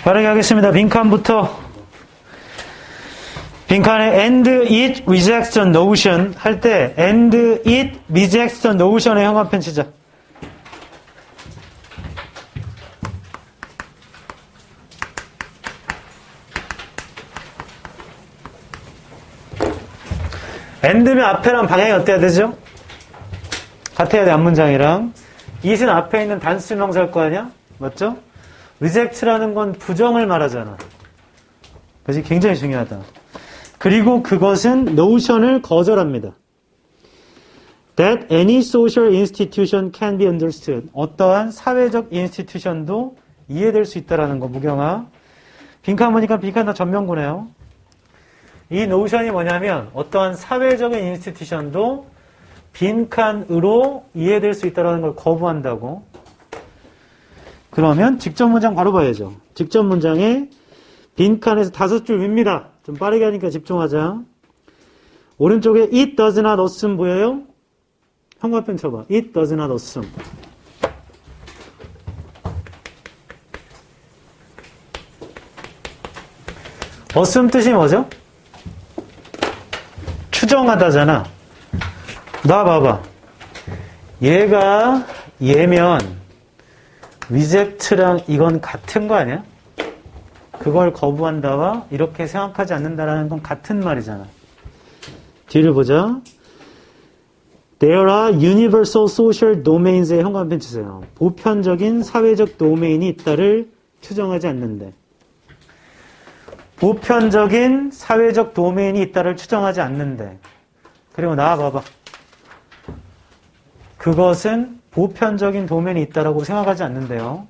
빠르게 하겠습니다. 빈칸부터. 빈칸에 and it rejects the notion 할 때 and it rejects the notion의 형광펜 치자. and면 앞에랑 방향이 어때야 되죠? 같아야 돼, 앞문장이랑. it은 앞에 있는 단수명사일 거 아니야? 맞죠? reject라는 건 부정을 말하잖아. 그래서 굉장히 중요하다. 그리고 그것은 notion을 거절합니다. That any social institution can be understood. 어떠한 사회적 인스티튜션도 이해될 수 있다라는 거, 무경아. 빈칸 보니까 빈칸 다 전면구네요. 이 notion이 뭐냐면 어떠한 사회적인 인스티튜션도 빈칸으로 이해될 수 있다는 걸 거부한다고. 그러면 직접 문장 바로 봐야죠. 직접 문장에 빈칸에서 5줄 깁니다. 좀 빠르게 하니까 집중하자. 오른쪽에 it does not assume 보여요? 형광펜 쳐봐. It does not assume. assume 뜻이 뭐죠? 추정하다잖아. 나 봐봐. 얘가 얘면 reject랑 이건 같은 거 아니야? 그걸 거부한다와 이렇게 생각하지 않는다라는 건 같은 말이잖아. 뒤를 보자. There are universal social domains의 형광펜 치세요. 보편적인 사회적 도메인이 있다를 추정하지 않는데. 보편적인 사회적 도메인이 있다를 추정하지 않는데. 그리고 나와봐봐. 그것은 보편적인 도메인이 있다라고 생각하지 않는데요.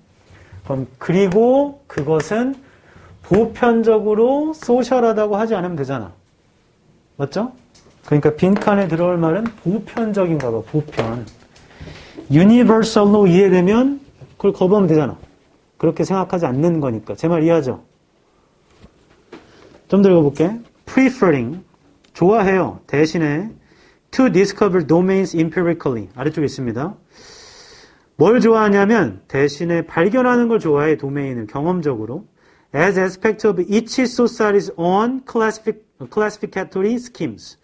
그럼 그리고 그것은 보편적으로 소셜하다고 하지 않으면 되잖아. 맞죠? 그러니까 빈칸에 들어올 말은 보편적인가 봐. 보편. 유니버설로 이해되면 그걸 거부하면 되잖아. 그렇게 생각하지 않는 거니까. 제 말 이해하죠? 좀 더 읽어볼게. Preferring. 좋아해요. 대신에 to discover domains empirically. 아래쪽에 있습니다. 뭘 좋아하냐면 대신에 발견하는 걸 좋아해. 도메인을 경험적으로. As aspect of each society's own classificatory schemes.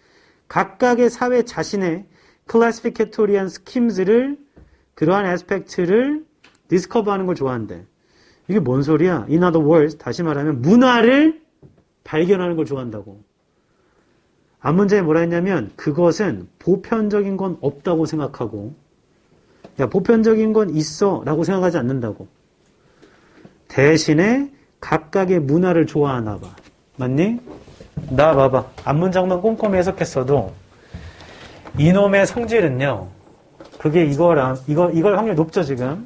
각각의 사회 자신의 classificatori한 schemes를 그러한 aspect를 discover하는 걸 좋아한대. 이게 뭔 소리야? In other words, 다시 말하면 문화를 발견하는 걸 좋아한다고. 앞문장에 뭐라 했냐면 그것은 보편적인 건 없다고 생각하고 야 보편적인 건 있어 라고 생각하지 않는다고. 대신에 각각의 문화를 좋아하나 봐. 맞니? 나 봐봐. 앞문장만 꼼꼼히 해석했어도 이놈의 성질은요. 그게 이걸 확률 높죠 지금.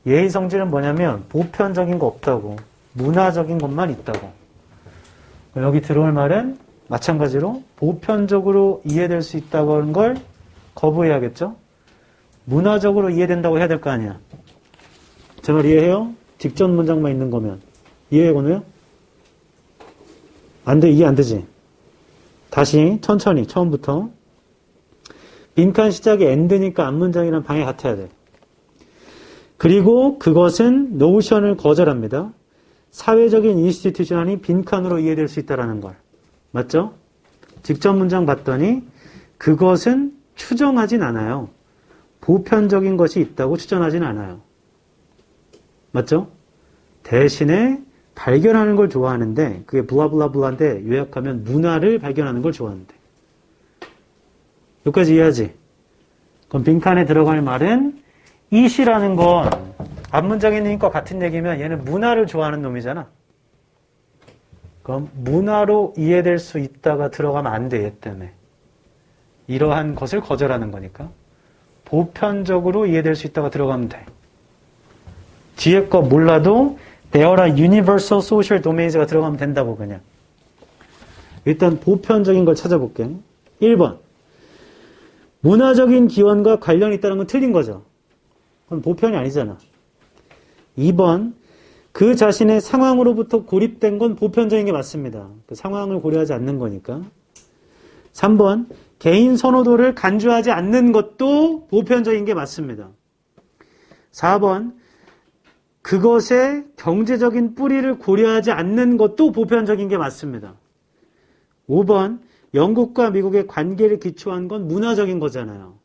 얘의 성질은 뭐냐면 보편적인 거 없다고. 문화적인 것만 있다고. 여기 들어올 말은 마찬가지로 보편적으로 이해될 수 있다고 하는 걸 거부해야겠죠? 문화적으로 이해된다고 해야 될 거 아니야. 제 말 이해해요? 직전 문장만 있는 거면. 이해해, 건우야? 안 돼, 이해 안 되지? 다시, 천천히, 처음부터. 빈칸 시작이 end니까 앞문장이랑 방해 같아야 돼. 그리고 그것은 notion을 거절합니다. 사회적인 인스티튜션이 빈칸으로 이해될 수 있다는 걸. 맞죠? 직전 문장 봤더니 그것은 추정하진 않아요. 보편적인 것이 있다고 추정하진 않아요. 맞죠? 대신에 발견하는 걸 좋아하는데 그게 블라블라블라인데 요약하면 문화를 발견하는 걸 좋아하는데. 여기까지 이해하지? 그럼 빈칸에 들어갈 말은 it이라는 건 앞문장에 있는 것과 같은 얘기면 얘는 문화를 좋아하는 놈이잖아. 그럼 문화로 이해될 수 있다가 들어가면 안 돼, 얘 때문에. 이러한 것을 거절하는 거니까. 보편적으로 이해될 수 있다가 들어가면 돼. 뒤에 거 몰라도 There are universal social domains가 들어가면 된다고 그냥. 일단 보편적인 걸 찾아볼게. 1번. 문화적인 기원과 관련이 있다는 건 틀린 거죠. 그건 보편이 아니잖아. 2번. 그 자신의 상황으로부터 고립된 건 보편적인 게 맞습니다. 그 상황을 고려하지 않는 거니까. 3번. 개인 선호도를 간주하지 않는 것도 보편적인 게 맞습니다. 4번. 그것의 경제적인 뿌리를 고려하지 않는 것도 보편적인 게 맞습니다. 5번, 영국과 미국의 관계를 기초한 건 문화적인 거잖아요.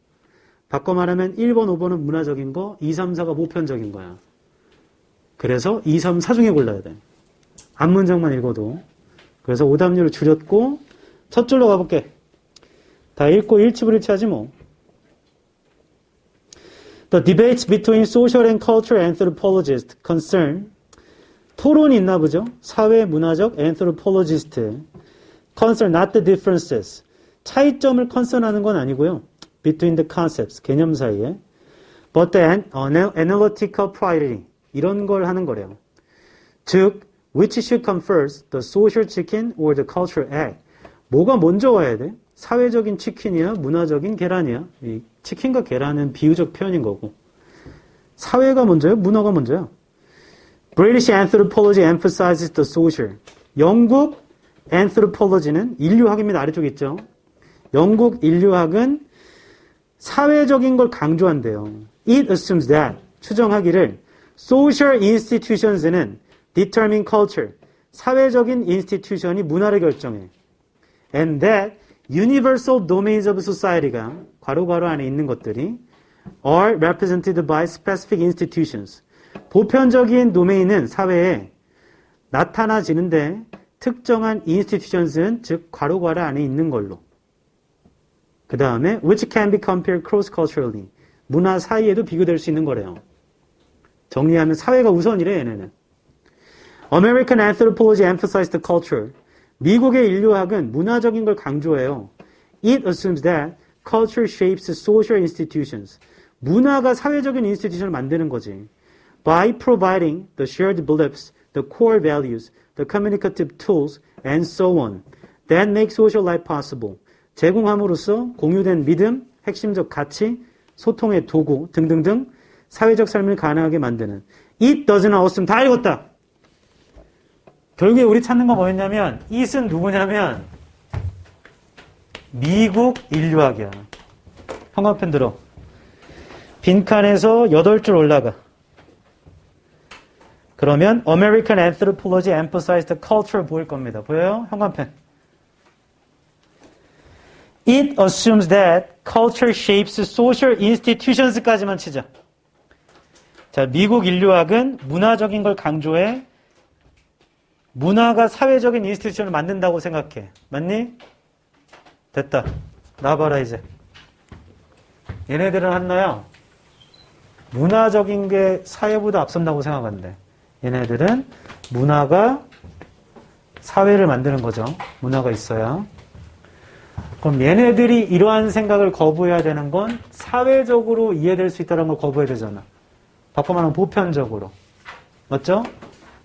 바꿔 말하면 1번, 5번은 문화적인 거, 2, 3, 4가 보편적인 거야. 그래서 2, 3, 4 중에 골라야 돼. 앞문장만 읽어도. 그래서 오답률을 줄였고 첫 줄로 가볼게. 다 읽고 일치불일치하지 뭐. The debates between social and cultural anthropologists concern 토론이 있나 보죠. 사회 문화적 anthropologist concern not the differences 차이점을 컨선하는 건 아니고요. between the concepts 개념 사이에 but the analytical priority 이런 걸 하는 거래요. 즉 which should come first, the social chicken or the cultural egg 뭐가 먼저 와야 돼? 사회적인 치킨이야? 문화적인 계란이야? 이 치킨과 계란은 비유적 표현인 거고 사회가 먼저요? 문화가 먼저요? British anthropology emphasizes the social. 영국 anthropology는 인류학입니다. 아래쪽에 있죠. 영국 인류학은 사회적인 걸 강조한대요. It assumes that 추정하기를 social institutions는 determine culture. 사회적인 institution이 문화를 결정해. And that universal domains of society가 괄호 안에 있는 것들이 are represented by specific institutions. 보편적인 도메인은 사회에 나타나지는데 특정한 institutions는 즉 괄호 안에 있는 걸로. 그 다음에 which can be compared cross-culturally. 문화 사이에도 비교될 수 있는 거래요. 정리하면 사회가 우선이래 얘네는. American anthropology emphasized the culture. 미국의 인류학은 문화적인 걸 강조해요. It assumes that culture shapes social institutions. 문화가 사회적인 인스티튜션을 만드는 거지. By providing the shared beliefs, the core values, the communicative tools, and so on. That make social life possible. 제공함으로써 공유된 믿음, 핵심적 가치, 소통의 도구 등등등 사회적 삶을 가능하게 만드는. It doesn't assume. 다 읽었다. 결국에 우리 찾는 건 뭐였냐면 it은 누구냐면 미국 인류학이야. 형광펜 들어. 빈칸에서 8줄 올라가. 그러면 American anthropology emphasized the culture 보일 겁니다. 보여요? 형광펜. It assumes that culture shapes social institutions까지만 치자. 자, 미국 인류학은 문화적인 걸 강조해. 문화가 사회적인 인스티튜션을 만든다고 생각해. 맞니? 됐다. 나와봐라 이제. 얘네들은 한나야. 문화적인 게 사회보다 앞선다고 생각한대. 얘네들은 문화가 사회를 만드는 거죠. 문화가 있어야. 그럼 얘네들이 이러한 생각을 거부해야 되는 건 사회적으로 이해될 수 있다는 걸 거부해야 되잖아. 바꿔 말하면 보편적으로. 맞죠?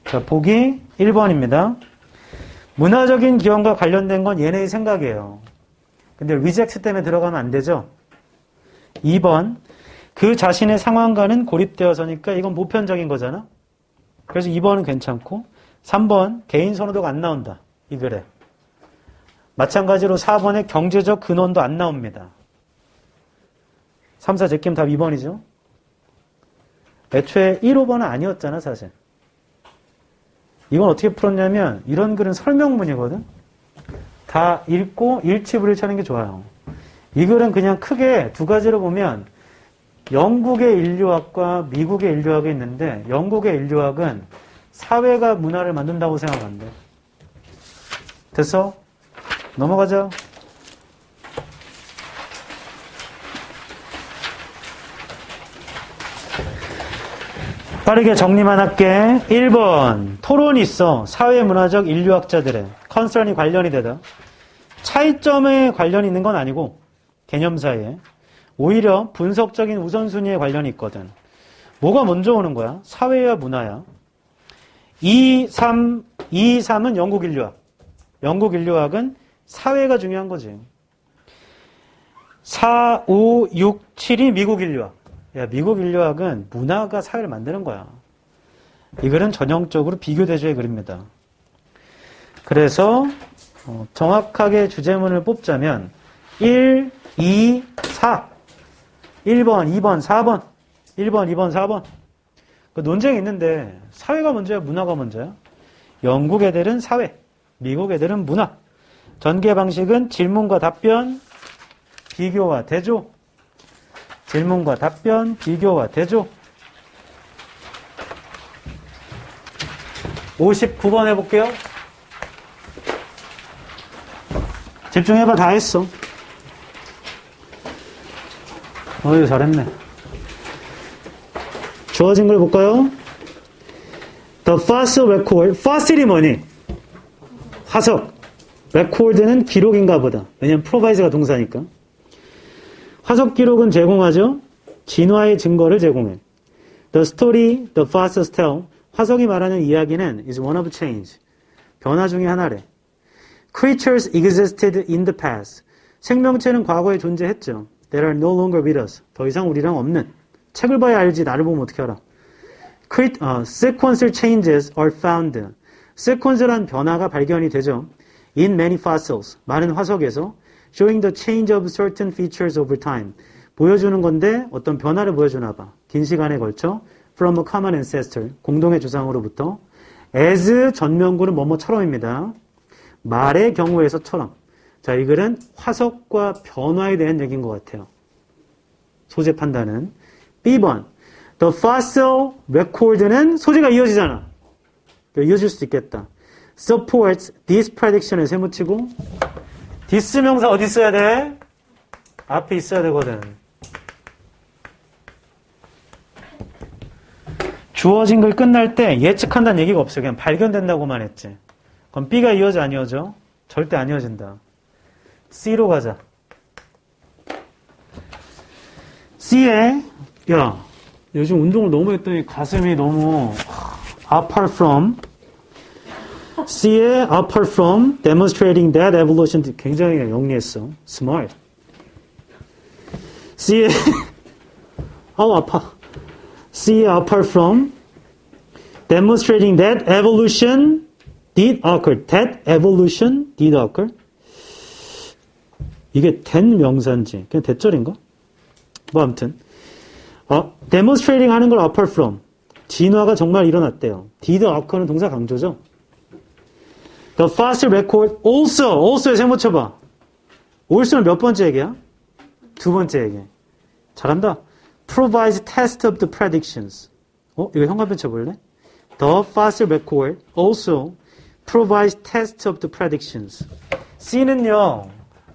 자, 보기 1번입니다. 문화적인 기원과 관련된 건 얘네의 생각이에요. 근데 리젝트 때문에 들어가면 안 되죠? 2번. 그 자신의 상황과는 고립되어서니까 이건 보편적인 거잖아? 그래서 2번은 괜찮고 3번 개인 선호도가 안 나온다. 이 글에. 마찬가지로 4번의 경제적 근원도 안 나옵니다. 3, 4 제끼면 답 2번이죠? 애초에 1, 5번은 아니었잖아 사실. 이건 어떻게 풀었냐면 이런 글은 설명문이거든. 다 읽고 일치불일치하는 게 좋아요. 이 글은 그냥 크게 두 가지로 보면 영국의 인류학과 미국의 인류학이 있는데 영국의 인류학은 사회가 문화를 만든다고 생각한대. 됐어? 넘어가자. 빠르게 정리만 할게. 1번. 토론이 있어. 사회문화적 인류학자들의 컨설이 관련이 되다. 차이점에 관련이 있는 건 아니고 개념 사이에. 오히려 분석적인 우선순위에 관련이 있거든. 뭐가 먼저 오는 거야? 사회야 문화야. 2, 3은 영국 인류학. 영국 인류학은 사회가 중요한 거지. 4, 5, 6, 7이 미국 인류학. 야, 미국 인류학은 문화가 사회를 만드는 거야. 이 글은 전형적으로 비교대조의 글입니다. 그래서 정확하게 주제문을 뽑자면 1, 2, 4 1번, 2번, 4번 1번, 2번, 4번 그 논쟁이 있는데 사회가 먼저야, 문화가 먼저야? 영국 애들은 사회, 미국 애들은 문화. 전개 방식은 질문과 답변, 비교와 대조. 질문과 답변, 비교와 대조. 59번 해볼게요. 집중해봐. 다 했어. 어휴, 잘했네. 주어진 걸 볼까요? The fossil record. fossil이 뭐니? 화석. record는 기록인가 보다. 왜냐면 provide가 동사니까. 화석 기록은 제공하죠. 진화의 증거를 제공해. The story the fossils tell. 화석이 말하는 이야기는 is one of change. 변화 중의 하나래. Creatures existed in the past. 생명체는 과거에 존재했죠. That are no longer with us. 더 이상 우리랑 없는. 책을 봐야 알지. 나를 보면 어떻게 알아. Sequential changes are found. sequence란 변화가 발견이 되죠. In many fossils. 많은 화석에서 showing the change of certain features over time. 보여주는 건데 어떤 변화를 보여주나 봐. 긴 시간에 걸쳐 from a common ancestor. 공동의 조상으로부터 as 전면구는 뭐뭐처럼입니다. 말의 경우에서처럼. 자, 이 글은 화석과 변화에 대한 얘기인 것 같아요. 소재 판단은. B번. The fossil record는 소재가 이어지잖아. 이어질 수도 있겠다. Supports this prediction을 세무치고 this 명사 어디 있어야 돼? 앞에 있어야 되거든. 주어진 글 끝날 때 예측한다는 얘기가 없어요. 그냥 발견된다고만 했지. 그럼 B가 이어져 안 이어져? 절대 안 이어진다. C로 가자. C에 야 요즘 운동을 너무 했더니 가슴이 너무 apart from C에 apart from demonstrating that evolution 굉장히 영리했어. smart. C에 아파. C에 apart from demonstrating that evolution did occur. That evolution did occur. 이게 된 명사인지 그냥 대절인가? 뭐 아무튼 demonstrating 하는 걸 apart from 진화가 정말 일어났대요. did occur는 동사 강조죠. The fossil record also에 세모 쳐봐. also는 몇 번째 얘기야? 두 번째 얘기. 잘한다. provides test of the predictions. 이거 현관변 쳐볼래? The fossil record also provides test of the predictions. C는요,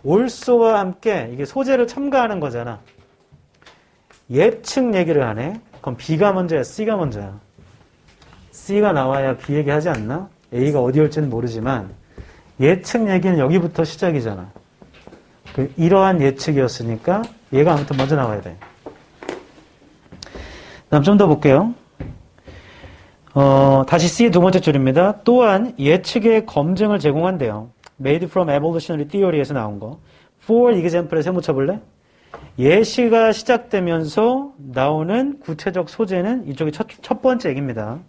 also와 함께 이게 소재를 첨가하는 거잖아. 예측 얘기를 하네. 그럼 B가 먼저야, C가 먼저야? C가 나와야 B 얘기하지 않나? A가 어디 올지는 모르지만 예측 얘기는 여기부터 시작이잖아. 이러한 예측이었으니까 얘가 아무튼 먼저 나와야 돼. 다음 좀 더 볼게요. 다시 C의 두 번째 줄입니다. 또한 예측의 검증을 제공한대요. Made from evolutionary theory에서 나온 거. For example에 세모 쳐볼래? 예시가 시작되면서 나오는 구체적 소재는 이쪽이 첫 번째 얘기입니다.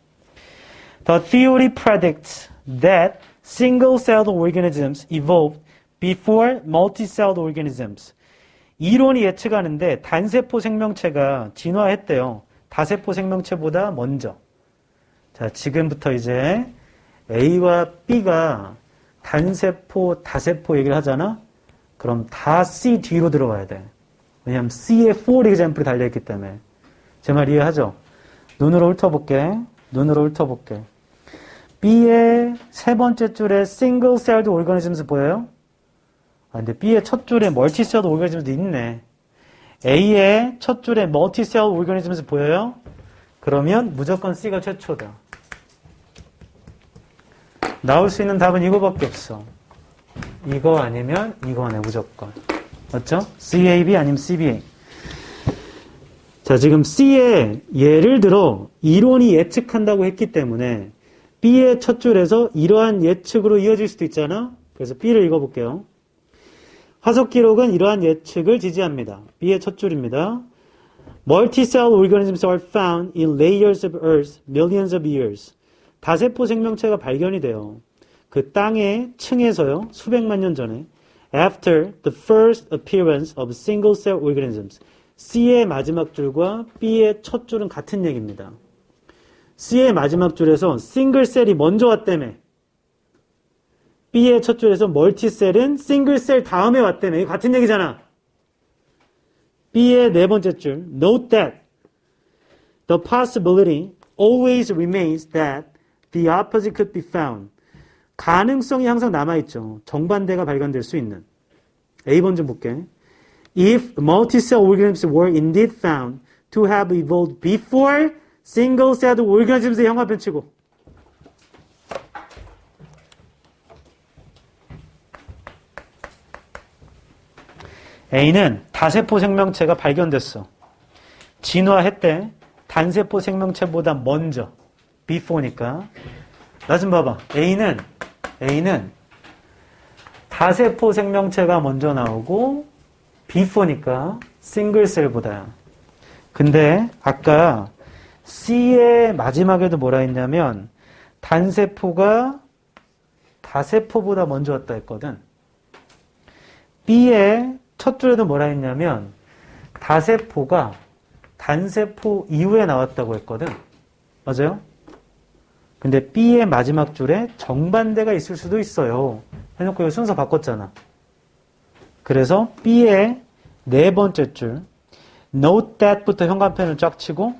The theory predicts that single-celled organisms evolved before multi-celled organisms. 이론이 예측하는데 단세포 생명체가 진화했대요. 다세포 생명체보다 먼저. 자, 지금부터 이제 A와 B가 단세포, 다세포 얘기를 하잖아? 그럼 다 C 뒤로 들어가야 돼. 왜냐면 C에 for example이 달려있기 때문에. 제 말 이해하죠? 눈으로 훑어볼게. B의 세 번째 줄에 single-celled organisms 보여요? 근데 B의 첫 줄에 multi-celled organisms도 있네. A의 첫 줄에 multi-celled organisms 보여요? 그러면 무조건 C가 최초다. 나올 수 있는 답은 이거밖에 없어. 이거 아니면 이거네, 무조건. 맞죠? CAB 아니면 CBA. 자, 지금 C에 예를 들어 이론이 예측한다고 했기 때문에 B의 첫 줄에서 이러한 예측으로 이어질 수도 있잖아. 그래서 B를 읽어볼게요. 화석 기록은 이러한 예측을 지지합니다. B의 첫 줄입니다. Multi-celled organisms are found in layers of earth millions of years. 다세포 생명체가 발견이 돼요. 그 땅의 층에서요. 수백만 년 전에. After the first appearance of single-celled organisms. C의 마지막 줄과 B의 첫 줄은 같은 얘기입니다. C의 마지막 줄에서 싱글셀이 먼저 왔다며. B의 첫 줄에서 멀티셀은 싱글셀 다음에 왔다며. 이거 같은 얘기잖아. B의 네 번째 줄. Note that the possibility always remains that the opposite could be found. 가능성이 항상 남아있죠. 정반대가 발견될 수 있는. A번 좀 볼게. If multicell organisms were indeed found to have evolved before single-celled organisms의 형광펜 치고. A는 다세포 생명체가 발견됐어. 진화했대. 단세포 생명체보다 먼저. before니까. 나 좀 봐봐. A는 다세포 생명체가 먼저 나오고 before니까 싱글셀보다야. 근데 아까 C의 마지막에도 뭐라 했냐면 단세포가 다세포보다 먼저 왔다 했거든. B의 첫 줄에도 뭐라 했냐면 다세포가 단세포 이후에 나왔다고 했거든. 맞아요? 근데 B의 마지막 줄에 정반대가 있을 수도 있어요. 해놓고 이거 순서 바꿨잖아. 그래서 B의 네 번째 줄 Note that부터 현관펜을 쫙 치고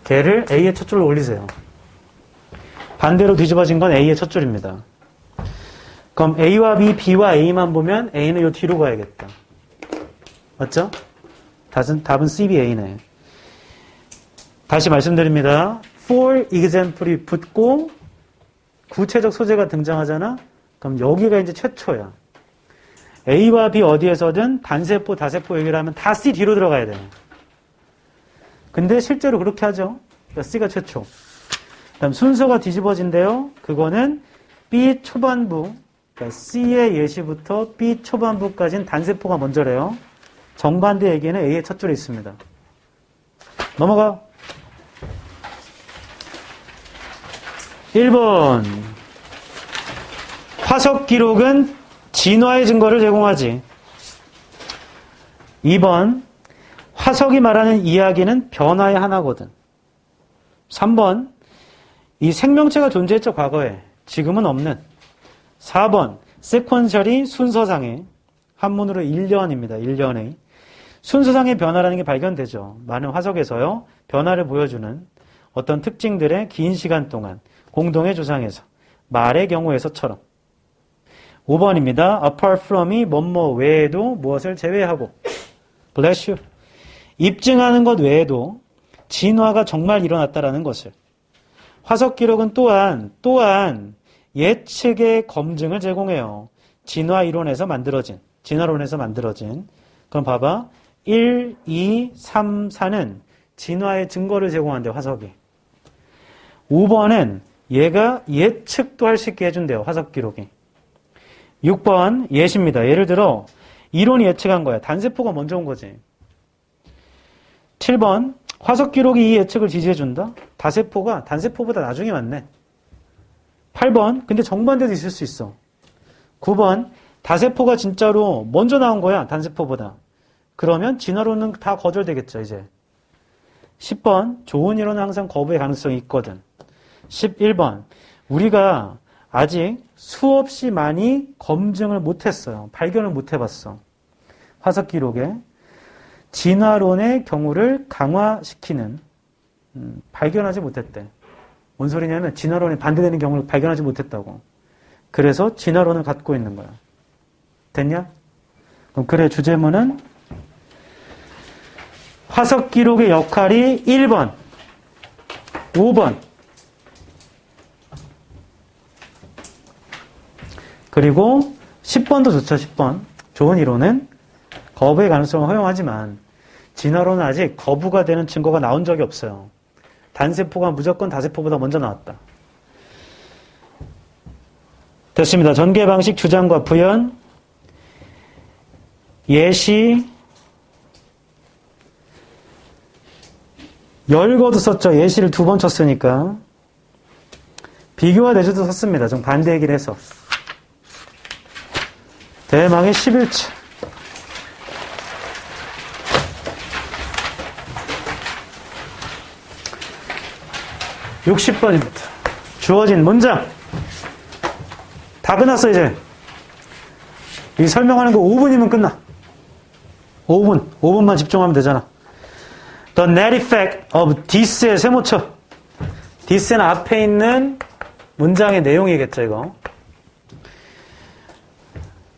걔를 A의 첫 줄로 올리세요. 반대로 뒤집어진 건 A의 첫 줄입니다. 그럼 A와 B, B와 A만 보면 A는 요 뒤로 가야겠다. 맞죠? 답은 C, B, A네. 다시 말씀드립니다. For example이 붙고 구체적 소재가 등장하잖아? 그럼 여기가 이제 최초야. A와 B 어디에서든 단세포, 다세포 얘기를 하면 다 C 뒤로 들어가야 돼. 근데 실제로 그렇게 하죠. 그러니까 C가 최초. 그다음 순서가 뒤집어진대요. 그거는 B 초반부, 그러니까 C의 예시부터 B 초반부까지는 단세포가 먼저래요. 정반대 얘기는 A의 첫 줄에 있습니다. 넘어가. 1번. 화석 기록은 진화의 증거를 제공하지. 2번. 화석이 말하는 이야기는 변화의 하나거든. 3번. 이 생명체가 존재했죠, 과거에. 지금은 없는. 4번. 세퀀셜이 순서상의, 한문으로 1년입니다. 1년의. 순서상의 변화라는 게 발견되죠. 많은 화석에서요. 변화를 보여주는 어떤 특징들의 긴 시간 동안 공동의 조상에서, 말의 경우에서처럼. 5번입니다. apart from이 뭐뭐 외에도 무엇을 제외하고. bless you. 입증하는 것 외에도 진화가 정말 일어났다라는 것을. 화석 기록은 또한 예측의 검증을 제공해요. 진화론에서 만들어진. 그럼 봐봐. 1, 2, 3, 4는 진화의 증거를 제공한대요, 화석이. 5번은 얘가 예측도 할 수 있게 해준대요, 화석 기록이. 6번 예시입니다. 예를 들어 이론이 예측한 거야. 단세포가 먼저 온 거지. 7번 화석 기록이 이 예측을 지지해준다. 다세포가 단세포보다 나중에 왔네. 8번 근데 정반대도 있을 수 있어. 9번 다세포가 진짜로 먼저 나온 거야. 단세포보다. 그러면 진화론은 다 거절되겠죠. 이제 10번 좋은 이론은 항상 거부의 가능성이 있거든. 11번 우리가 아직 수없이 많이 검증을 못했어요. 발견을 못해봤어. 화석 기록에 진화론의 경우를 강화시키는 발견하지 못했대. 뭔 소리냐면 진화론에 반대되는 경우를 발견하지 못했다고. 그래서 진화론을 갖고 있는 거야. 됐냐? 그럼 그래 주제문은 화석 기록의 역할이 1번, 5번 그리고 10번도 좋죠. 10번. 좋은 이론은 거부의 가능성을 허용하지만 진화론은 아직 거부가 되는 증거가 나온 적이 없어요. 단세포가 무조건 다세포보다 먼저 나왔다. 됐습니다. 전개 방식 주장과 부연, 예시, 열거도 썼죠. 예시를 2번 쳤으니까. 비교와 내주도 썼습니다. 좀 반대 얘기를 해서. 대망의 11차. 60번입니다. 주어진 문장. 다 끝났어, 이제. 이 설명하는 거 5분이면 끝나. 5분. 5분만 집중하면 되잖아. The net effect of this의 세모쳐. this는 앞에 있는 문장의 내용이겠죠, 이거.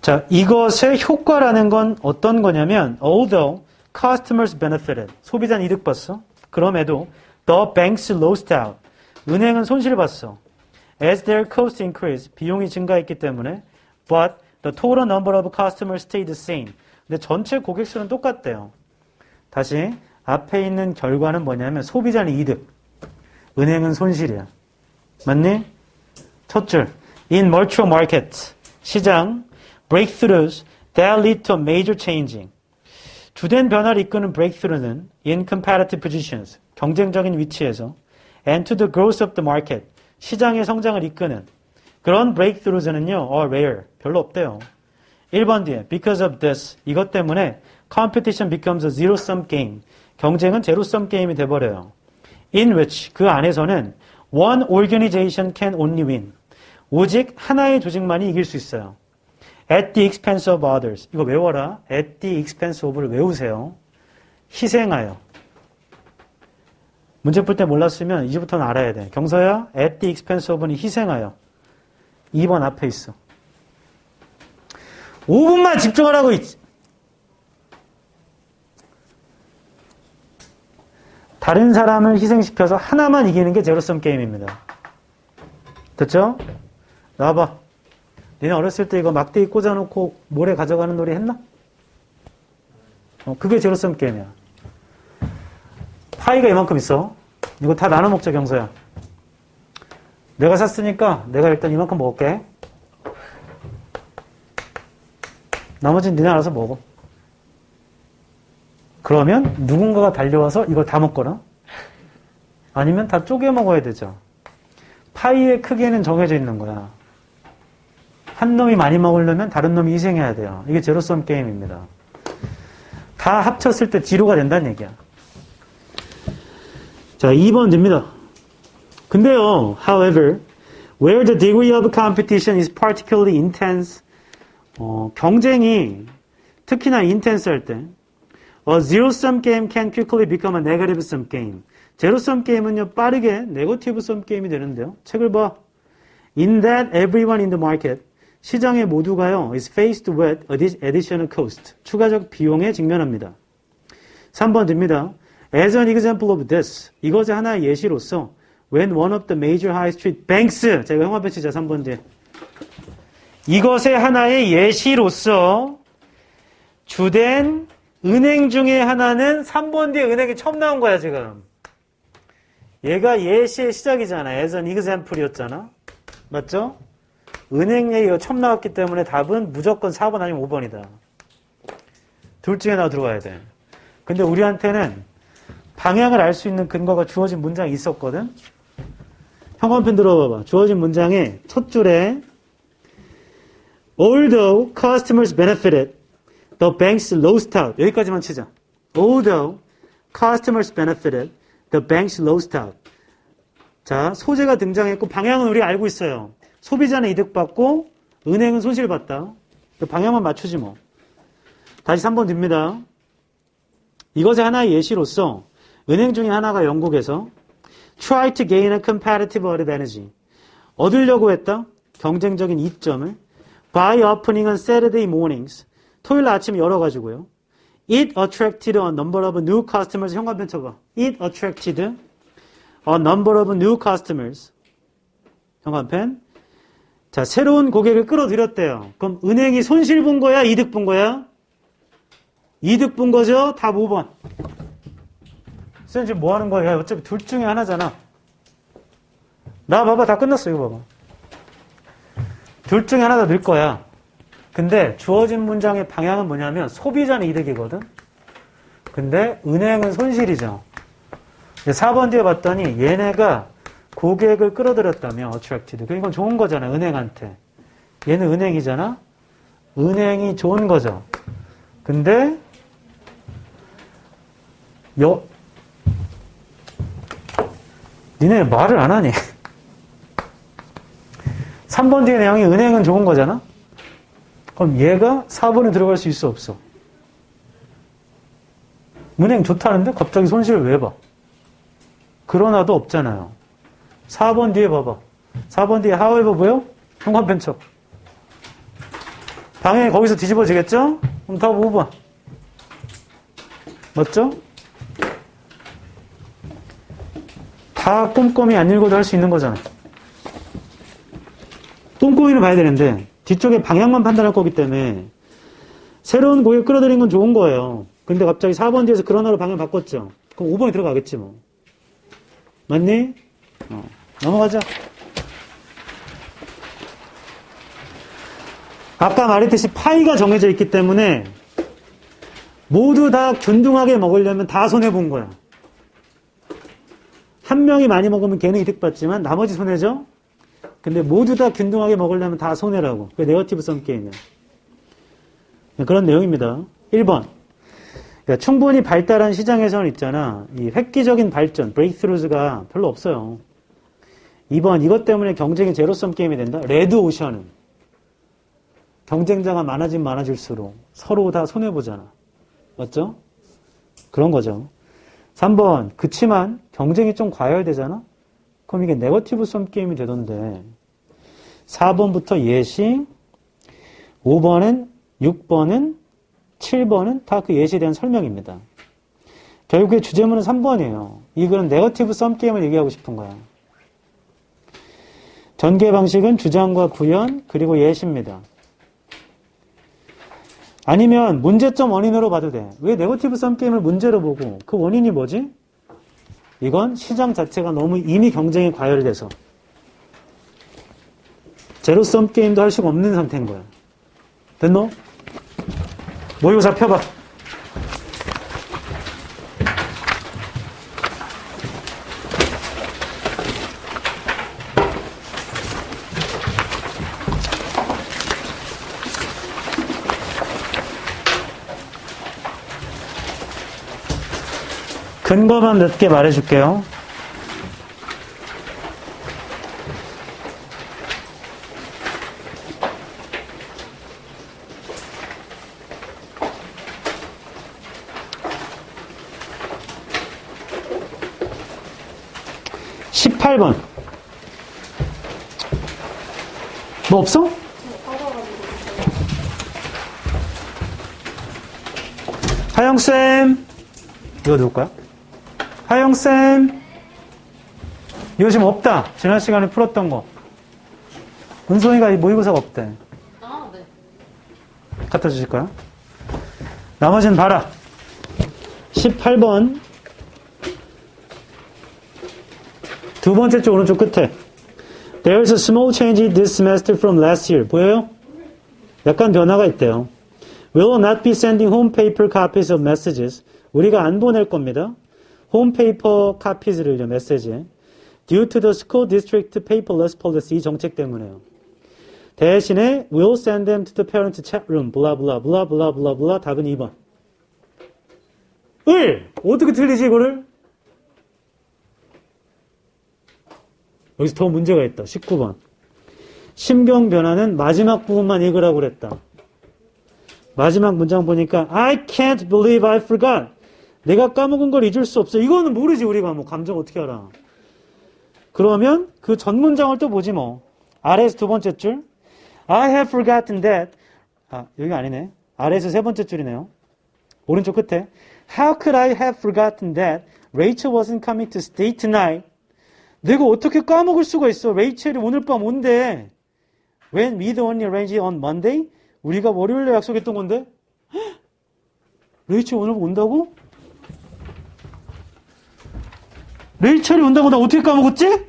자, 이것의 효과라는 건 어떤 거냐면, although customers benefited. 소비자는 이득 봤어. 그럼에도 the banks lost out. 은행은 손실 봤어. As their cost increased. 비용이 증가했기 때문에. But the total number of customers stayed the same. 근데 전체 고객 수는 똑같대요. 다시 앞에 있는 결과는 뭐냐면 소비자는 이득. 은행은 손실이야. 맞니? 첫 줄. In mature markets. 시장. Breakthroughs that lead to major changing. 주된 변화를 이끄는 breakthrough는 in competitive positions. 경쟁적인 위치에서 and to the growth of the market. 시장의 성장을 이끄는 그런 breakthroughs는요, rare. 별로 없대요. 1번 뒤에 because of this. 이것 때문에 competition becomes a zero-sum game. 경쟁은 제로섬 게임이 돼버려요. In which 그 안에서는 one organization can only win. 오직 하나의 조직만이 이길 수 있어요. At the expense of others. 이거 외워라. At the expense of를 외우세요. 희생하여. 문제 풀 때 몰랐으면 이제부터는 알아야 돼. 경서야, at the expense of는 희생하여. 2번 앞에 있어. 5분만 집중하라고 있지. 다른 사람을 희생시켜서 하나만 이기는 게 제로섬 게임입니다. 됐죠? 나와봐. 니네 어렸을 때 이거 막대기 꽂아놓고 모래 가져가는 놀이 했나? 그게 제로섬 게임이야. 파이가 이만큼 있어. 이거 다 나눠 먹자, 경서야. 내가 샀으니까 내가 일단 이만큼 먹을게. 나머지는 니네 알아서 먹어. 그러면 누군가가 달려와서 이걸 다 먹거나 아니면 다 쪼개 먹어야 되죠. 파이의 크기는 정해져 있는 거야. 한 놈이 많이 먹으려면 다른 놈이 희생해야 돼요. 이게 제로섬 게임입니다. 다 합쳤을 때 지로가 된다는 얘기야. 자, 2번 됩니다. 근데요, however, where the degree of competition is particularly intense, 경쟁이 특히나 intense 할 때, a zero-sum game can quickly become a negative-sum game. 제로섬 게임은요, 빠르게 네거티브섬 게임이 되는데요. 책을 봐. In that everyone in the market, 시장의 모두가요, is faced with additional cost. 추가적 비용에 직면합니다. 3번 됩니다. As an example of this, 이것의 하나의 예시로서, when one of the major high street banks, 제가 형화표 치자, 3번 뒤에. 이것의 하나의 예시로서, 주된 은행 중에 하나는 3번 뒤에 은행이 처음 나온 거야, 지금. 얘가 예시의 시작이잖아. as an example이었잖아. 맞죠? 은행 얘기가 처음 나왔기 때문에 답은 무조건 4번 아니면 5번이다. 둘 중에 하나 들어가야 돼. 근데 우리한테는 방향을 알 수 있는 근거가 주어진 문장이 있었거든. 형광펜 들어봐봐. 주어진 문장의 첫 줄에 Although customers benefited, the banks lost out. 여기까지만 치자. Although customers benefited, the banks lost out. 자, 소재가 등장했고 방향은 우리가 알고 있어요. 소비자는 이득받고 은행은 손실봤다. 방향만 맞추지 뭐. 다시 3번 듭니다. 이것의 하나의 예시로서 은행 중에 하나가 영국에서 try to gain a competitive advantage. 얻으려고 했다. 경쟁적인 이점을 by opening on Saturday mornings. 토요일 아침 열어가지고요. It attracted a number of new customers. 현관펜 쳐봐. It attracted a number of new customers. 현관펜. 자, 새로운 고객을 끌어들였대요. 그럼 은행이 손실 본 거야? 이득 본 거야? 이득 본 거죠? 답 5번. 선생님 지금 뭐 하는 거야? 어차피 둘 중에 하나잖아. 나 봐봐. 다 끝났어. 이거 봐봐. 둘 중에 하나 다 넣을 거야. 근데 주어진 문장의 방향은 뭐냐면 소비자는 이득이거든. 근데 은행은 손실이죠. 4번 뒤에 봤더니 얘네가 고객을 끌어들였다며 attracted. 이건 좋은 거잖아. 은행한테. 얘는 은행이잖아. 은행이 좋은 거죠. 근데 니네 말을 안 하니? 3번 뒤에 내용이 은행은 좋은 거잖아? 그럼 얘가 4번에 들어갈 수 있어, 없어? 은행 좋다는데 갑자기 손실을 왜 봐? 그러나도 없잖아요. 4번 뒤에 봐봐. 4번 뒤에 however 보여? 현관펜 쳐. 당연히 거기서 뒤집어지겠죠? 그럼 답 5번. 맞죠? 다 꼼꼼히 안 읽어도 할 수 있는 거잖아. 꼼꼼히는 봐야 되는데 뒤쪽에 방향만 판단할 거기 때문에 새로운 고객 끌어들인 건 좋은 거예요. 근데 갑자기 4번 뒤에서 그러나로 방향 바꿨죠. 그럼 5번에 들어가겠지 뭐. 맞니? 넘어가자. 아까 말했듯이 파이가 정해져 있기 때문에 모두 다 균등하게 먹으려면 다 손해본 거야. 한 명이 많이 먹으면 걔는 이득 받지만 나머지 손해죠? 근데 모두 다 균등하게 먹으려면 다 손해라고. 그게 네거티브 썸 게임이야. 그런 내용입니다. 1번. 그러니까 충분히 발달한 시장에서는 있잖아. 이 획기적인 발전, 브레이크스루즈가 별로 없어요. 2번. 이것 때문에 경쟁이 제로섬 게임이 된다. 레드 오션은 경쟁자가 많아지면 많아질수록 서로 다 손해보잖아. 맞죠? 그런 거죠. 3번. 그치만 경쟁이 좀 과열되잖아? 그럼 이게 네거티브 썸 게임이 되던데 4번부터 예시, 5번은 6번은 7번은 다 그 예시에 대한 설명입니다. 결국에 주제문은 3번이에요. 이 글은 네거티브 썸 게임을 얘기하고 싶은 거야. 전개 방식은 주장과 구현 그리고 예시입니다. 아니면 문제점 원인으로 봐도 돼. 왜 네거티브 썸 게임을 문제로 보고 그 원인이 뭐지? 이건 시장 자체가 너무 이미 경쟁이 과열돼서 제로섬 게임도 할 수가 없는 상태인 거야. 됐노? 모의고사 펴봐. 근거만 몇 개 말해줄게요. (18번) 뭐 없어? 하영쌤 이거 누굴까요? 하영쌤 이거 지금 없다. 지난 시간에 풀었던 거. 은송이가 이 모의고사가 없대. 아, 네. 갖다 주실까요? 나머지는 봐라. 18번 두 번째 쪽 오른쪽 끝에 There is a small change this semester from last year. 보여요? 약간 변화가 있대요. We will not be sending home paper copies of messages. 우리가 안 보낼 겁니다. 홈 페이퍼 카피즈를요, 메시지에. Due to the school district paperless policy, 이 정책 때문에요. 대신에 will send them to the parent chat room, blah blah blah blah blah blah. 답은 2번. 을! 어떻게 틀리지, 이거를? 여기서 더 문제가 있다. 19번. 심경 변화는 마지막 부분만 읽으라고 그랬다. 마지막 문장 보니까 I can't believe I forgot. 내가 까먹은 걸 잊을 수 없어. 이거는 모르지 우리가 뭐 감정 어떻게 알아. 그러면 그 전 문장을 또 보지 뭐. 아래에서 두 번째 줄 I have forgotten that. 아 여기 아니네. 아래에서 세 번째 줄이네요. 오른쪽 끝에 How could I have forgotten that Rachel wasn't coming to stay tonight. 내가 어떻게 까먹을 수가 있어. 레이첼이 오늘 밤 온대. When we'd only arranged on Monday. 우리가 월요일에 약속했던 건데 레이첼 오늘 온다고? 레이첼이 온다고 나 어떻게 까먹었지?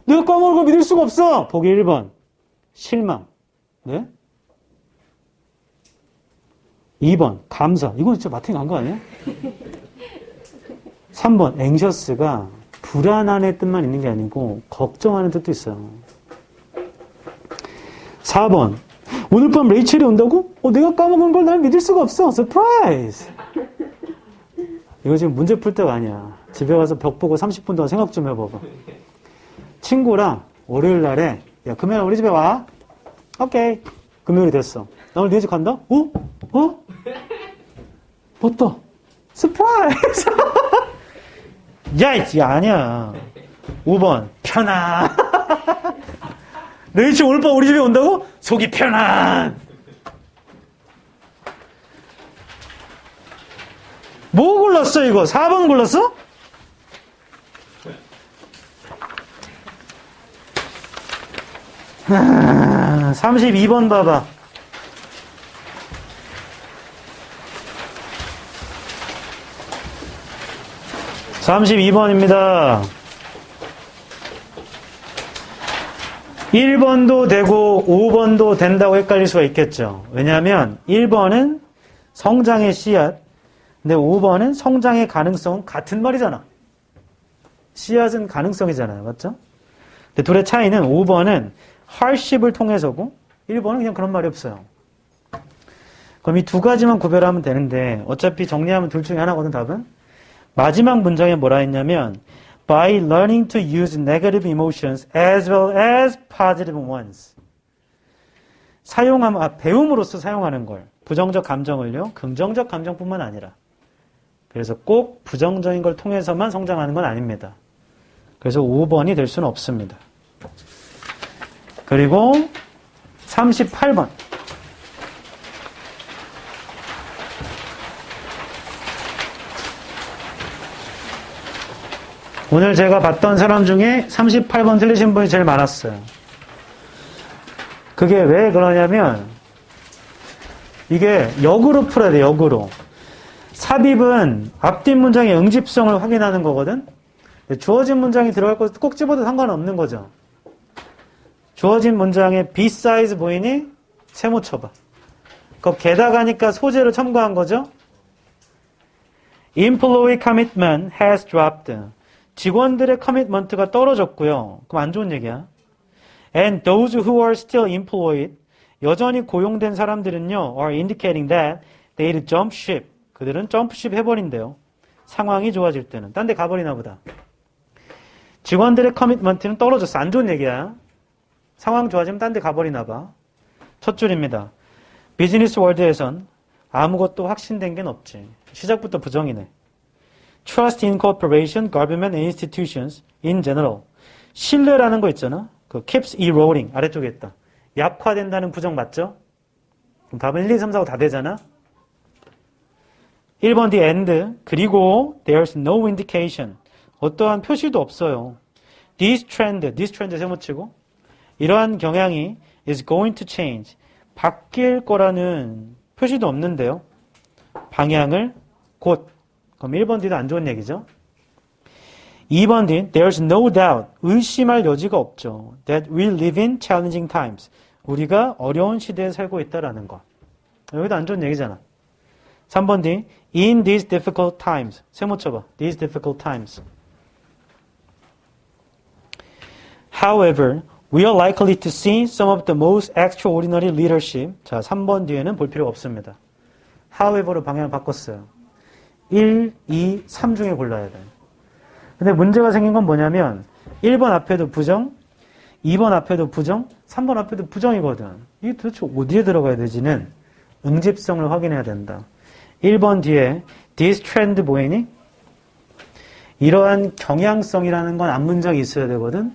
내가 까먹을 걸 믿을 수가 없어. 보기 1번. 실망. 네? 2번. 감사. 이건 진짜 마탱이 간 거 아니야? 3번. anxious가 불안한의 뜻만 있는 게 아니고 걱정하는 뜻도 있어요. 4번. 오늘 밤 레이첼이 온다고? 내가 까먹은 걸 난 믿을 수가 없어. 서프라이즈. 이거 지금 문제 풀 때가 아니야. 집에 가서 벽 보고 30분 동안 생각 좀 해봐봐. 친구랑 월요일 날에 야 금요일 우리 집에 와. 오케이. 금요일이 됐어. 나 오늘 네 집 간다? 어? 어? 맞다. 서프라이즈. 야, 아니야. 5번 편안. 너희 집 오늘 밤 우리 집에 온다고? 속이 편안. 뭐 골랐어 이거? 4번 골랐어? 아, 32번 봐봐. (32번입니다) 1번도 되고 5번도 된다고 헷갈릴 수가 있겠죠. 왜냐하면 1번은 성장의 씨앗, 근데 5번은 성장의 가능성은 같은 말이잖아. 씨앗은 가능성이잖아요. 맞죠? 근데 둘의 차이는 5번은 hardship을 통해서고 1번은 그냥 그런 말이 없어요. 그럼 이 두 가지만 구별하면 되는데 어차피 정리하면 둘 중에 하나거든. 답은 마지막 문장에 뭐라 했냐면 by learning to use negative emotions as well as positive ones. 배움으로써 사용하는 걸. 부정적 감정을요. 긍정적 감정뿐만 아니라. 그래서 꼭 부정적인 걸 통해서만 성장하는 건 아닙니다. 그래서 5번이 될 수는 없습니다. 그리고 38번. 오늘 제가 봤던 사람 중에 38번 틀리신 분이 제일 많았어요. 그게 왜 그러냐면 이게 역으로 풀어야 돼. 역으로. 삽입은 앞뒷 문장의 응집성을 확인하는 거거든. 주어진 문장이 들어갈 것도 꼭 집어도 상관없는 거죠. 주어진 문장에 besides 보이니? 세모 쳐봐. 그 게다가니까 소재를 첨가한 거죠. Employee commitment has dropped. 직원들의 커미트먼트가 떨어졌고요. 그럼 안 좋은 얘기야. And those who are still employed, 여전히 고용된 사람들은요, are indicating that they'd jump ship. 그들은 점프십 해버린대요. 상황이 좋아질 때는. 딴 데 가버리나 보다. 직원들의 커미트먼트는 떨어졌어. 안 좋은 얘기야. 상황 좋아지면 딴 데 가버리나 봐. 첫 줄입니다. 비즈니스 월드에선 아무것도 확신된 게 없지. 시작부터 부정이네. Trust in corporation, government, and institutions in general. 신뢰라는 거 있잖아. 그 keeps eroding. 아래쪽에 있다. 약화된다는 부정 맞죠? 그럼 답은 1, 2, 3, 4, 5 다 되잖아. 1번 the end. 그리고 there's no indication. 어떠한 표시도 없어요. This trend 세모치고 이러한 경향이 is going to change. 바뀔 거라는 표시도 없는데요. 방향을 곧. 그럼 1번 D도 안 좋은 얘기죠. 2번 D, there's no doubt. 의심할 여지가 없죠. That we live in challenging times. 우리가 어려운 시대에 살고 있다라는 거. 여기도 안 좋은 얘기잖아. 3번 D, in these difficult times. 세모 쳐봐. These difficult times. However, we are likely to see some of the most extraordinary leadership. 자, 3번 뒤에는 볼 필요가 없습니다. However로 방향을 바꿨어요. 1, 2, 3 중에 골라야 돼. 근데 문제가 생긴 건 뭐냐면 1번 앞에도 부정, 2번 앞에도 부정, 3번 앞에도 부정이거든. 이게 도대체 어디에 들어가야 되지는 응집성을 확인해야 된다. 1번 뒤에 this trend 보이니? 이러한 경향성이라는 건 앞문장이 있어야 되거든.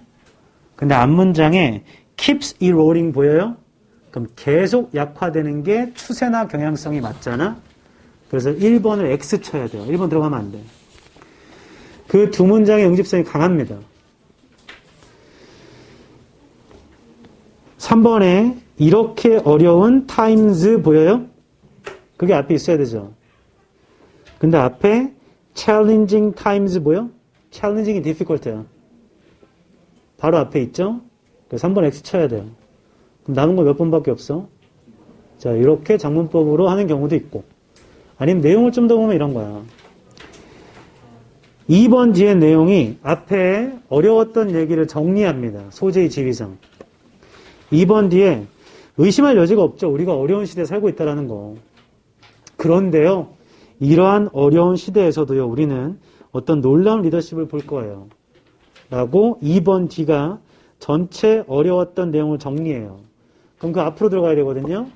근데 앞문장에 keeps eroding 보여요? 그럼 계속 약화되는 게 추세나 경향성이 맞잖아. 그래서 1번을 X 쳐야 돼요. 1번 들어가면 안 돼. 그 두 문장의 응집성이 강합니다. 3번에 이렇게 어려운 times 보여요? 그게 앞에 있어야 되죠. 근데 앞에 challenging times 보여? challenging이 difficult야. 바로 앞에 있죠? 그래서 3번 X 쳐야 돼요. 그럼 남은 거 몇 번밖에 없어? 자, 이렇게 장문법으로 하는 경우도 있고. 아니면 내용을 좀 더 보면 이런 거야. 2번 뒤에 내용이 앞에 어려웠던 얘기를 정리합니다. 소재의 지위상. 2번 뒤에 의심할 여지가 없죠. 우리가 어려운 시대에 살고 있다는 거. 그런데요. 이러한 어려운 시대에서도요. 우리는 어떤 놀라운 리더십을 볼 거예요. 라고 2번 D가 전체 어려웠던 내용을 정리해요. 그럼 그 앞으로 들어가야 되거든요.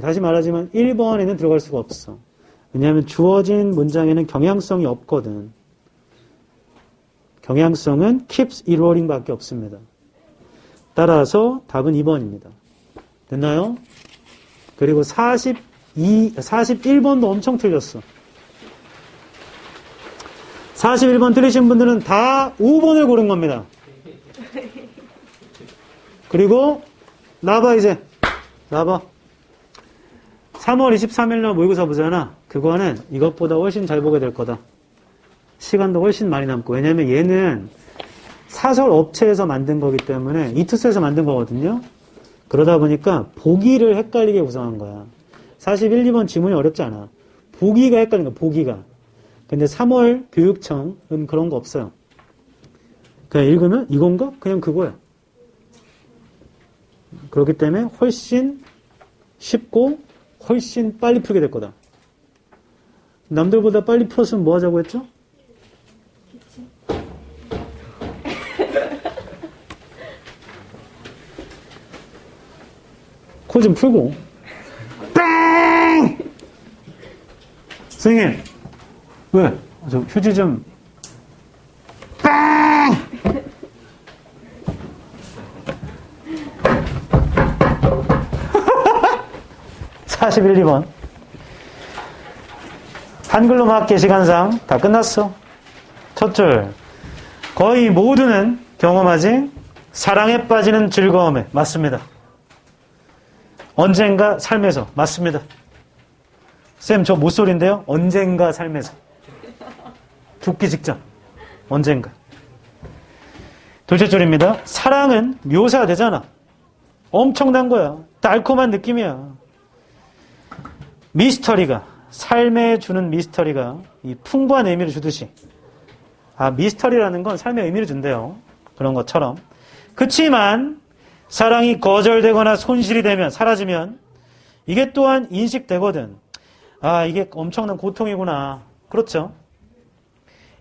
다시 말하지만 1번에는 들어갈 수가 없어. 왜냐하면 주어진 문장에는 경향성이 없거든. 경향성은 keeps eroding 밖에 없습니다. 따라서 답은 2번입니다. 됐나요? 그리고 41번도 엄청 틀렸어. 41번 틀리신 분들은 다 5번을 고른 겁니다. 그리고 나봐 이제. 나봐. 3월 23일 날 모의고사 보잖아. 그거는 이것보다 훨씬 잘 보게 될 거다. 시간도 훨씬 많이 남고. 왜냐면 얘는 사설 업체에서 만든 거기 때문에 이투스에서 만든 거거든요. 그러다 보니까 보기를 헷갈리게 구성한 거야. 41, 2번 지문이 어렵지 않아. 보기가 헷갈리는 거야. 보기가. 근데 3월 교육청은 그런 거 없어요. 그냥 읽으면 이건가? 그냥 그거야. 그렇기 때문에 훨씬 쉽고 훨씬 빨리 풀게 될 거다. 남들보다 빨리 풀었으면 뭐 하자고 했죠? 코 좀 풀고. 뺑! 선생님, 왜? 저 휴지 좀. 뺑! (41, 2번) 한글로 막 게시간상 다 끝났어. 첫 줄, 거의 모두는 경험하지 사랑에 빠지는 즐거움에. 맞습니다. 언젠가 삶에서. 맞습니다. 쌤, 저 모쏠인데요. 언젠가 삶에서. 죽기 직전. 언젠가. 둘째 줄입니다. 사랑은 묘사되잖아. 엄청난 거야. 달콤한 느낌이야. 미스터리가, 삶에 주는 미스터리가 이 풍부한 의미를 주듯이. 미스터리라는 건 삶의 의미를 준대요. 그런 것처럼. 그치만 사랑이 거절되거나 손실이 되면, 사라지면 이게 또한 인식되거든. 이게 엄청난 고통이구나. 그렇죠?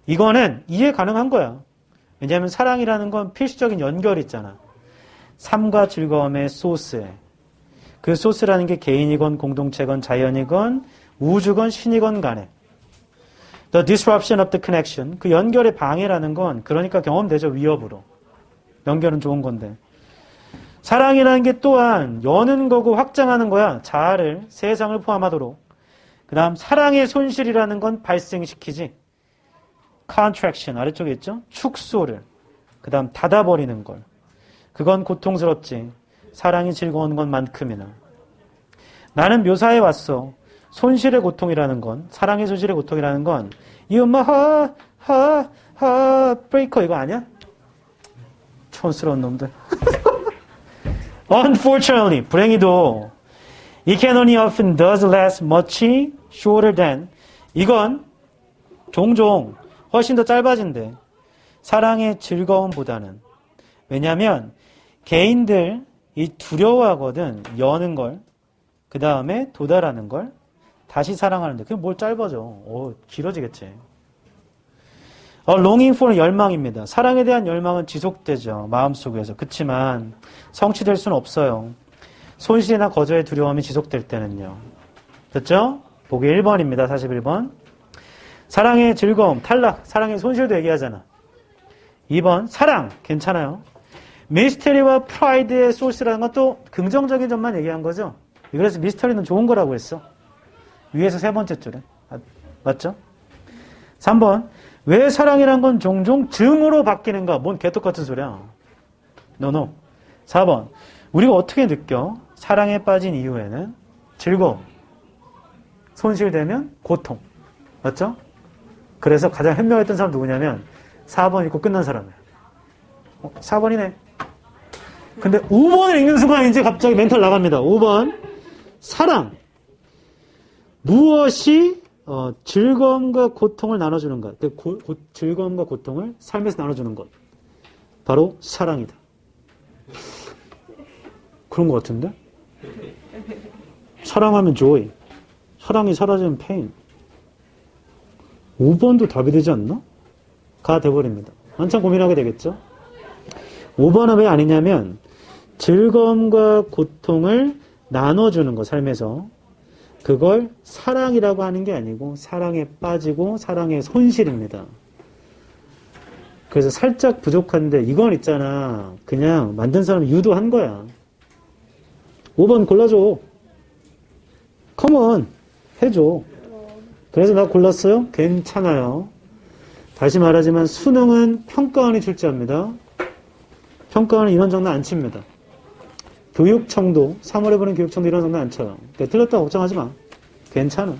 이거는 이해 가능한 거야. 왜냐하면 사랑이라는 건 필수적인 연결이 있잖아. 삶과 즐거움의 소스에. 그 소스라는 게 개인이건 공동체건 자연이건 우주건 신이건 간에. The disruption of the connection. 그 연결의 방해라는 건 그러니까 경험되죠. 위협으로. 연결은 좋은 건데. 사랑이라는 게 또한 여는 거고 확장하는 거야. 자아를, 세상을 포함하도록. 그 다음 사랑의 손실이라는 건 발생시키지. contraction 아래쪽에 있죠. 축소를. 그 다음 닫아버리는 걸. 그건 고통스럽지. 사랑이 즐거운 것만큼이나. 나는 묘사해 왔어. 손실의 고통이라는 건, 사랑의 손실의 고통이라는 건 You my heartbreaker 이거 아니야? 촌스러운 놈들. Unfortunately, 불행히도 It can only often does last much shorter than. 이건 종종 훨씬 더 짧아진대. 사랑의 즐거움보다는. 왜냐하면 개인들 이 두려워하거든. 여는 걸. 그 다음에 도달하는 걸. 다시 사랑하는데. 그게 뭘 짧아져. 길어지겠지. longing for는 열망입니다. 사랑에 대한 열망은 지속되죠. 마음속에서. 그치만 성취될 수는 없어요. 손실이나 거절의 두려움이 지속될 때는요. 됐죠? 보기 1번입니다. 41번. 사랑의 즐거움, 탈락. 사랑의 손실도 얘기하잖아. 2번, 사랑. 괜찮아요. 미스터리와 프라이드의 소스라는 건 또 긍정적인 점만 얘기한 거죠. 그래서 미스터리는 좋은 거라고 했어. 위에서 세 번째 줄에. 맞죠? 3번, 왜 사랑이란 건 종종 증오로 바뀌는가? 뭔 개떡같은 소리야. No. 4번, 우리가 어떻게 느껴? 사랑에 빠진 이후에는 즐거움, 손실되면 고통. 맞죠? 그래서 가장 현명했던 사람 누구냐면 4번 읽고 끝난 사람이에요. 4번이네. 근데 5번을 읽는 순간 이제 갑자기 멘탈 나갑니다. 5번, 사랑. 무엇이 즐거움과 고통을 나눠주는가? 즐거움과 고통을 삶에서 나눠주는 것. 바로 사랑이다. 그런 것 같은데? 사랑하면 joy. 사랑이 사라지면 pain. 5번도 답이 되지 않나? 가 돼버립니다. 한참 고민하게 되겠죠. 5번은 왜 아니냐면 즐거움과 고통을 나눠주는 거 삶에서 그걸 사랑이라고 하는 게 아니고 사랑에 빠지고 사랑의 손실입니다. 그래서 살짝 부족한데 이건 있잖아. 그냥 만든 사람이 유도한 거야. 5번 골라줘. 컴온. 해줘. 그래서 나 골랐어요? 괜찮아요. 다시 말하지만 수능은 평가원이 출제합니다. 평가원은 이런 장난 안 칩니다. 교육청도 3월에 보는 교육청도 이런 장난 안 쳐요. 틀렸다고 걱정하지 마. 괜찮아.